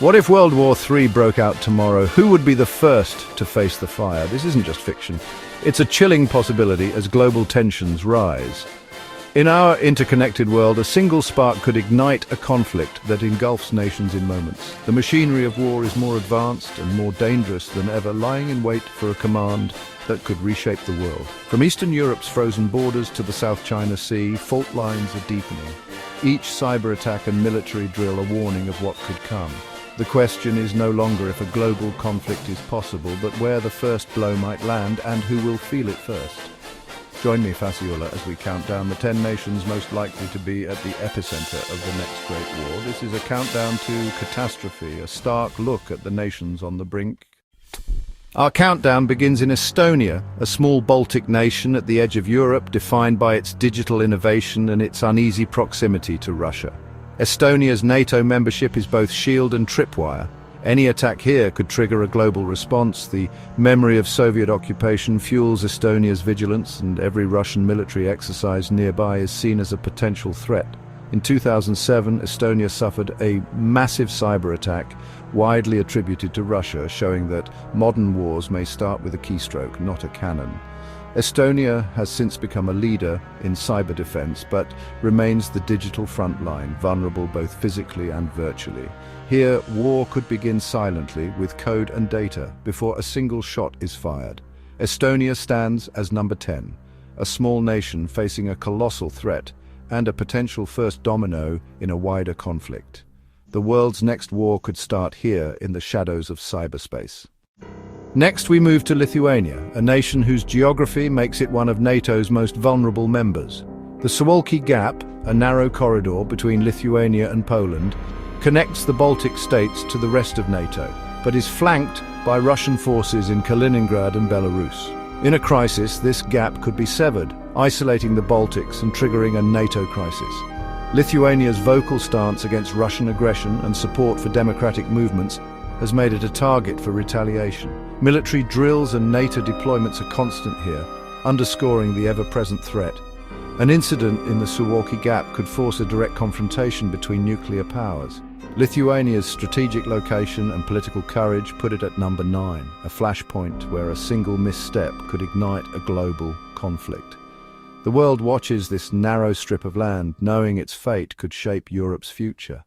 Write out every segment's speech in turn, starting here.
What if World War III broke out tomorrow? Who would be the first to face the fire? This isn't just fiction. It's a chilling possibility as global tensions rise. In our interconnected world, a single spark could ignite a conflict that engulfs nations in moments. The machinery of war is more advanced and more dangerous than ever, lying in wait for a command that could reshape the world. From Eastern Europe's frozen borders to the South China Sea, fault lines are deepening. Each cyber attack and military drill a warning of what could come. The question is no longer if a global conflict is possible, but where the first blow might land and who will feel it first. Join me, Fasiola, as we count down the 10 nations most likely to be at the epicenter of the next great war. This is a countdown to catastrophe, a stark look at the nations on the brink. Our countdown begins in Estonia, a small Baltic nation at the edge of Europe, defined by its digital innovation and its uneasy proximity to Russia. Estonia's NATO membership is both shield and tripwire. Any attack here could trigger a global response. The memory of Soviet occupation fuels Estonia's vigilance, and every Russian military exercise nearby is seen as a potential threat. In 2007, Estonia suffered a massive cyber attack, widely attributed to Russia, showing that modern wars may start with a keystroke, not a cannon. Estonia has since become a leader in cyber defense, but remains the digital front line, vulnerable both physically and virtually. Here, war could begin silently with code and data before a single shot is fired. Estonia stands as number 10, a small nation facing a colossal threat and a potential first domino in a wider conflict. The world's next war could start here in the shadows of cyberspace. Next, we move to Lithuania, a nation whose geography makes it one of NATO's most vulnerable members. The Suwalki Gap, a narrow corridor between Lithuania and Poland, connects the Baltic states to the rest of NATO, but is flanked by Russian forces in Kaliningrad and Belarus. In a crisis, this gap could be severed, isolating the Baltics and triggering a NATO crisis. Lithuania's vocal stance against Russian aggression and support for democratic movements has made it a target for retaliation. Military drills and NATO deployments are constant here, underscoring the ever-present threat. An incident in the Suwalki Gap could force a direct confrontation between nuclear powers. Lithuania's strategic location and political courage put it at number 9, a flashpoint where a single misstep could ignite a global conflict. The world watches this narrow strip of land, knowing its fate could shape Europe's future.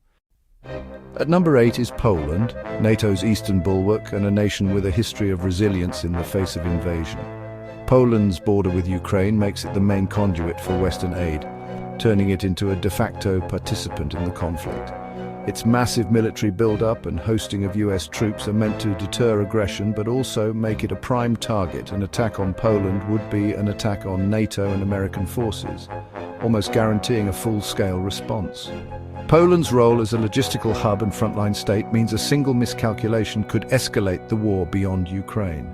At number 8 is Poland, NATO's eastern bulwark and a nation with a history of resilience in the face of invasion. Poland's border with Ukraine makes it the main conduit for Western aid, turning it into a de facto participant in the conflict. Its massive military build-up and hosting of US troops are meant to deter aggression, but also make it a prime target. An attack on Poland would be an attack on NATO and American forces, almost guaranteeing a full-scale response. Poland's role as a logistical hub and frontline state means a single miscalculation could escalate the war beyond Ukraine.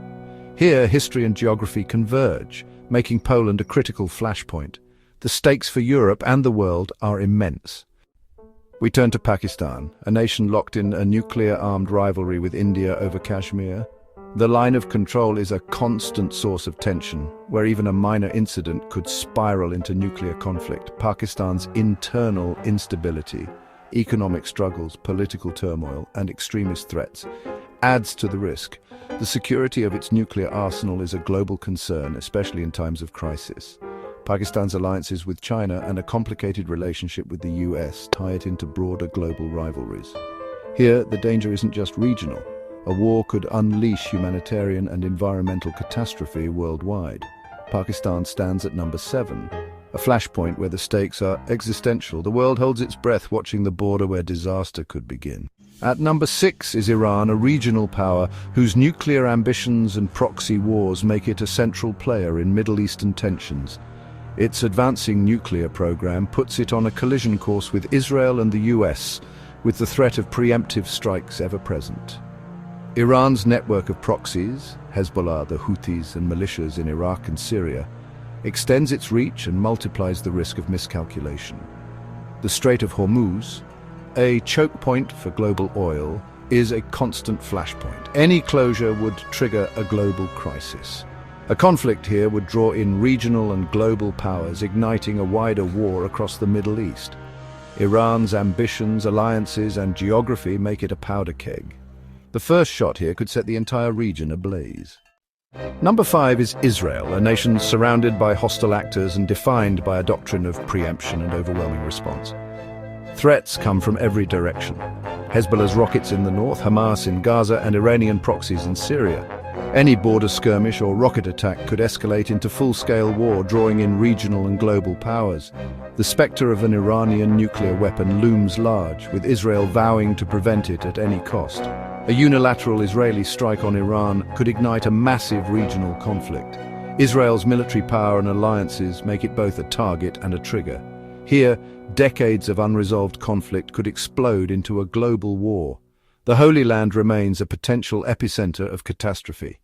Here, history and geography converge, making Poland a critical flashpoint. The stakes for Europe and the world are immense. We turn to Pakistan, a nation locked in a nuclear-armed rivalry with India over Kashmir. The line of control is a constant source of tension, where even a minor incident could spiral into nuclear conflict. Pakistan's internal instability, economic struggles, political turmoil, and extremist threats adds to the risk. The security of its nuclear arsenal is a global concern, especially in times of crisis. Pakistan's alliances with China and a complicated relationship with the US tie it into broader global rivalries. Here, the danger isn't just regional. A war could unleash humanitarian and environmental catastrophe worldwide. Pakistan stands at number 7, a flashpoint where the stakes are existential. The world holds its breath watching the border where disaster could begin. At number 6 is Iran, a regional power whose nuclear ambitions and proxy wars make it a central player in Middle Eastern tensions. Its advancing nuclear program puts it on a collision course with Israel and the US, with the threat of preemptive strikes ever present. Iran's network of proxies, Hezbollah, the Houthis and militias in Iraq and Syria, extends its reach and multiplies the risk of miscalculation. The Strait of Hormuz, a choke point for global oil, is a constant flashpoint. Any closure would trigger a global crisis. A conflict here would draw in regional and global powers, igniting a wider war across the Middle East. Iran's ambitions, alliances, and geography make it a powder keg. The first shot here could set the entire region ablaze. Number 5 is Israel, a nation surrounded by hostile actors and defined by a doctrine of preemption and overwhelming response. Threats come from every direction. Hezbollah's rockets in the north, Hamas in Gaza, and Iranian proxies in Syria. Any border skirmish or rocket attack could escalate into full-scale war, drawing in regional and global powers. The specter of an Iranian nuclear weapon looms large, with Israel vowing to prevent it at any cost. A unilateral Israeli strike on Iran could ignite a massive regional conflict. Israel's military power and alliances make it both a target and a trigger. Here, decades of unresolved conflict could explode into a global war. The Holy Land remains a potential epicenter of catastrophe.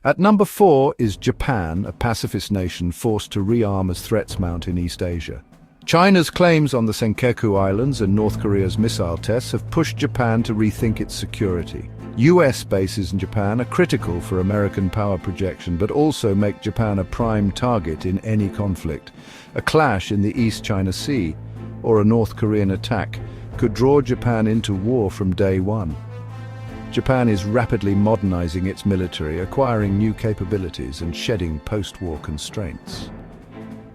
At number 4 is Japan, a pacifist nation forced to rearm as threats mount in East Asia. China's claims on the Senkaku Islands and North Korea's missile tests have pushed Japan to rethink its security. US bases in Japan are critical for American power projection, but also make Japan a prime target in any conflict. A clash in the East China Sea or a North Korean attack could draw Japan into war from day one. Japan is rapidly modernizing its military, acquiring new capabilities and shedding post-war constraints.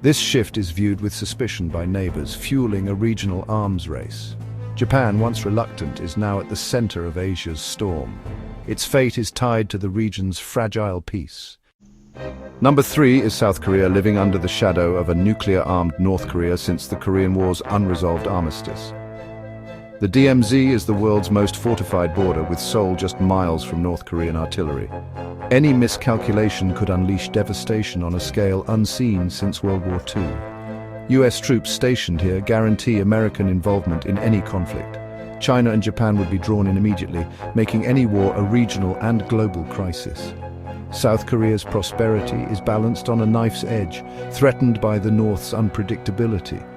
This shift is viewed with suspicion by neighbors, fueling a regional arms race. Japan, once reluctant, is now at the center of Asia's storm. Its fate is tied to the region's fragile peace. Number 3 is South Korea, living under the shadow of a nuclear-armed North Korea since the Korean War's unresolved armistice. The DMZ is the world's most fortified border, with Seoul just miles from North Korean artillery. Any miscalculation could unleash devastation on a scale unseen since World War II. US troops stationed here guarantee American involvement in any conflict. China and Japan would be drawn in immediately, making any war a regional and global crisis. South Korea's prosperity is balanced on a knife's edge, threatened by the North's unpredictability.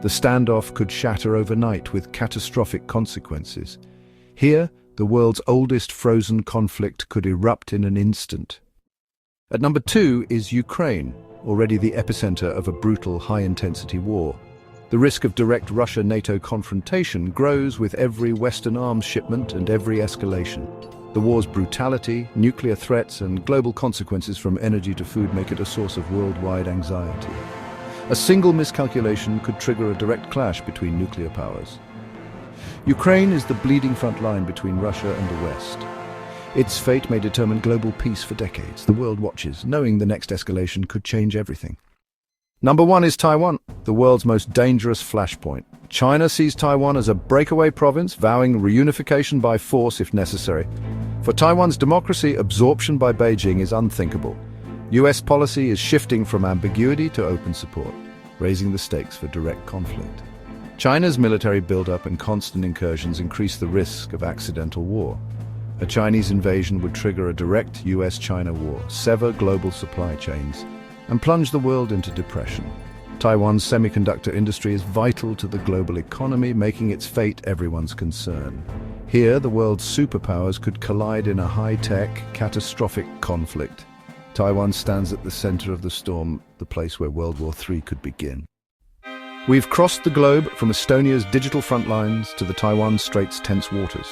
The standoff could shatter overnight with catastrophic consequences. Here, the world's oldest frozen conflict could erupt in an instant. At number 2 is Ukraine, already the epicenter of a brutal, high-intensity war. The risk of direct Russia-NATO confrontation grows with every Western arms shipment and every escalation. The war's brutality, nuclear threats, and global consequences from energy to food make it a source of worldwide anxiety. A single miscalculation could trigger a direct clash between nuclear powers. Ukraine is the bleeding front line between Russia and the West. Its fate may determine global peace for decades. The world watches, knowing the next escalation could change everything. Number 1 is Taiwan, the world's most dangerous flashpoint. China sees Taiwan as a breakaway province, vowing reunification by force if necessary. For Taiwan's democracy, absorption by Beijing is unthinkable. US policy is shifting from ambiguity to open support, raising the stakes for direct conflict. China's military buildup and constant incursions increase the risk of accidental war. A Chinese invasion would trigger a direct US-China war, sever global supply chains, and plunge the world into depression. Taiwan's semiconductor industry is vital to the global economy, making its fate everyone's concern. Here, the world's superpowers could collide in a high-tech, catastrophic conflict. Taiwan stands at the center of the storm, the place where World War III could begin. We've crossed the globe from Estonia's digital front lines to the Taiwan Strait's tense waters.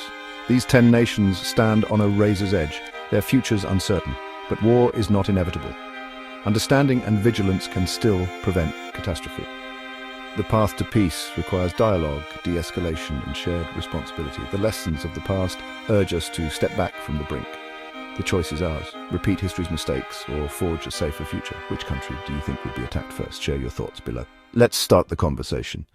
These 10 nations stand on a razor's edge, their futures uncertain, but war is not inevitable. Understanding and vigilance can still prevent catastrophe. The path to peace requires dialogue, de-escalation, and shared responsibility. The lessons of the past urge us to step back from the brink. The choice is ours. Repeat history's mistakes or forge a safer future. Which country do you think would be attacked first? Share your thoughts below. Let's start the conversation.